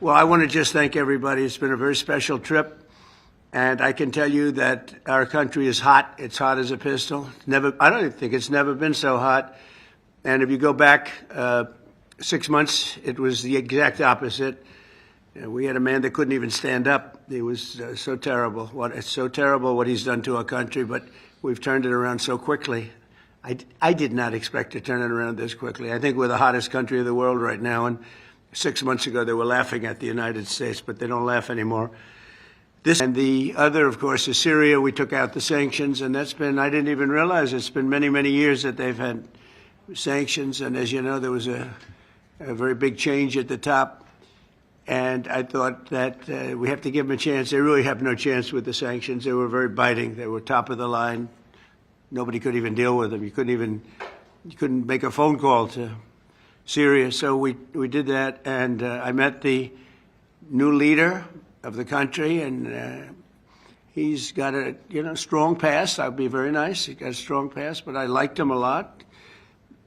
Well, I want to just thank everybody. It's been a very special trip. And I can tell you that our country is hot. It's hot as a pistol. I don't think it's never been so hot. And if you go back 6 months, it was the exact opposite. We had a man that couldn't even stand up. It was so terrible. It's so terrible what he's done to our country, but we've turned it around so quickly. I did not expect to turn it around this quickly. I think we're the hottest country in the world right now. And 6 months ago, they were laughing at the United States, but they don't laugh anymore. And the other, of course, is Syria. We took out the sanctions, and that's been, I didn't even realize it's been many, many years that they've had sanctions. And as you know, there was a very big change at the top. And I thought that we have to give them a chance. They really have no chance with the sanctions. They were very biting. They were top of the line. Nobody could even deal with them. You couldn't make a phone call to Syria. So we did that, and I met the new leader of the country, and he's got a strong past. I'll be very nice. He got a strong past, but I liked him a lot.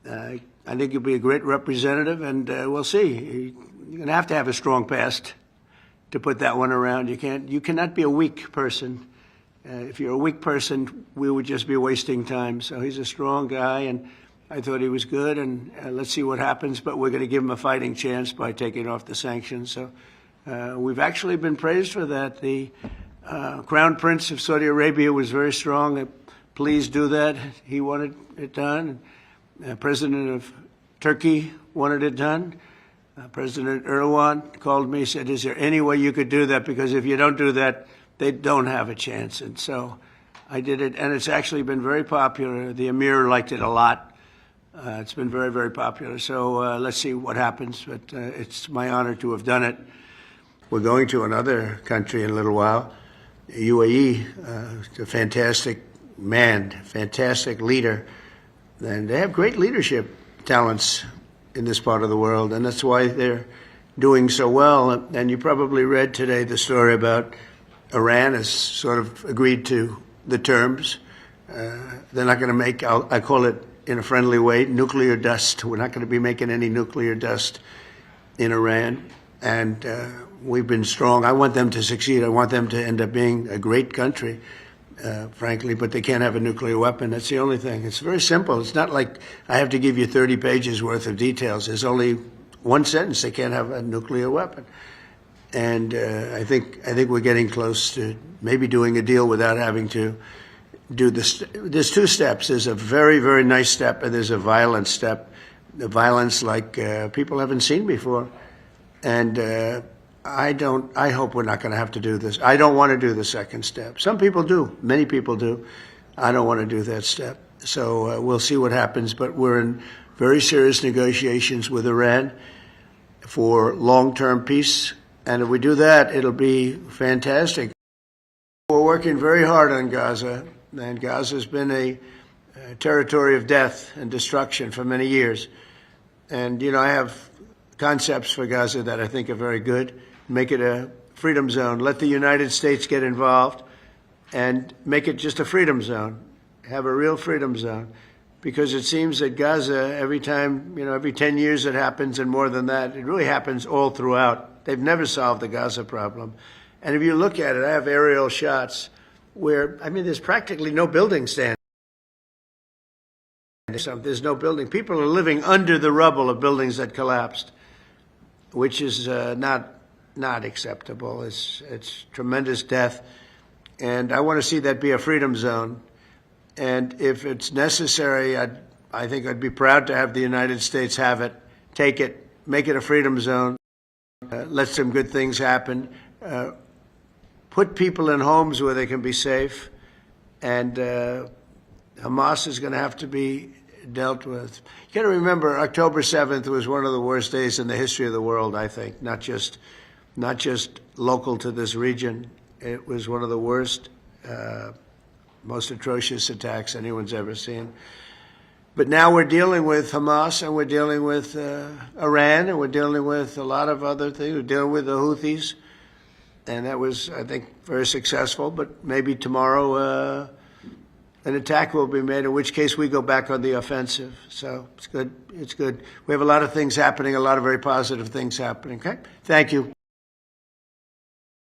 I think he'll be a great representative, and we'll see. You're going to have a strong past to put that one around. You cannot be a weak person. If you're a weak person, we would just be wasting time. So he's a strong guy, and I thought he was good, and let's see what happens. But we're going to give him a fighting chance by taking off the sanctions. So we've actually been praised for that. The Crown Prince of Saudi Arabia was very strong. Please do that. He wanted it done. President of Turkey wanted it done. President Erdogan called me, said, is there any way you could do that? Because if you don't do that, they don't have a chance. And so I did it, and it's actually been very popular. The Emir liked it a lot. It's been very, very popular. So let's see what happens. But it's my honor to have done it. We're going to another country in a little while, UAE. A fantastic man, fantastic leader. And they have great leadership talents in this part of the world, and that's why they're doing so well. And you probably read today the story about Iran has sort of agreed to the terms. They're not going to make, I call it in a friendly way, nuclear dust. We're not going to be making any nuclear dust in Iran. And we've been strong. I want them to succeed. I want them to end up being a great country, frankly, but they can't have a nuclear weapon. That's the only thing. It's very simple. It's not like I have to give you 30 pages worth of details. There's only one sentence. They can't have a nuclear weapon. And I think we're getting close to maybe doing a deal without having to do this. There's two steps. There's a very, very nice step, and there's a violent step. The violence like people haven't seen before. And I hope we're not going to have to do this. I don't want to do the second step. Some people do. Many people do. I don't want to do that step. So we'll see what happens. But we're in very serious negotiations with Iran for long-term peace. And if we do that, it'll be fantastic. We're working very hard on Gaza. And Gaza's been a territory of death and destruction for many years. And, I have concepts for Gaza that I think are very good. Make it a freedom zone. Let the United States get involved and make it just a freedom zone. Have a real freedom zone. Because it seems that Gaza, every time, every 10 years it happens and more than that, it really happens all throughout. They've never solved the Gaza problem. And if you look at it, I have aerial shots where, there's practically no building standing. There's no building. People are living under the rubble of buildings that collapsed, which is not acceptable. It's tremendous death. And I want to see that be a freedom zone. And if it's necessary, I think I'd be proud to have the United States have it, take it, make it a freedom zone, let some good things happen, put people in homes where they can be safe, and Hamas is going to have to be dealt with. You got to remember, October 7th was one of the worst days in the history of the world, I think, not just local to this region. It was one of the worst, most atrocious attacks anyone's ever seen. But now we're dealing with Hamas, and we're dealing with Iran, and we're dealing with a lot of other things. We're dealing with the Houthis, and that was, I think, very successful. But maybe tomorrow an attack will be made, in which case we go back on the offensive. So it's good. It's good. We have a lot of things happening, a lot of very positive things happening. Okay? Thank you.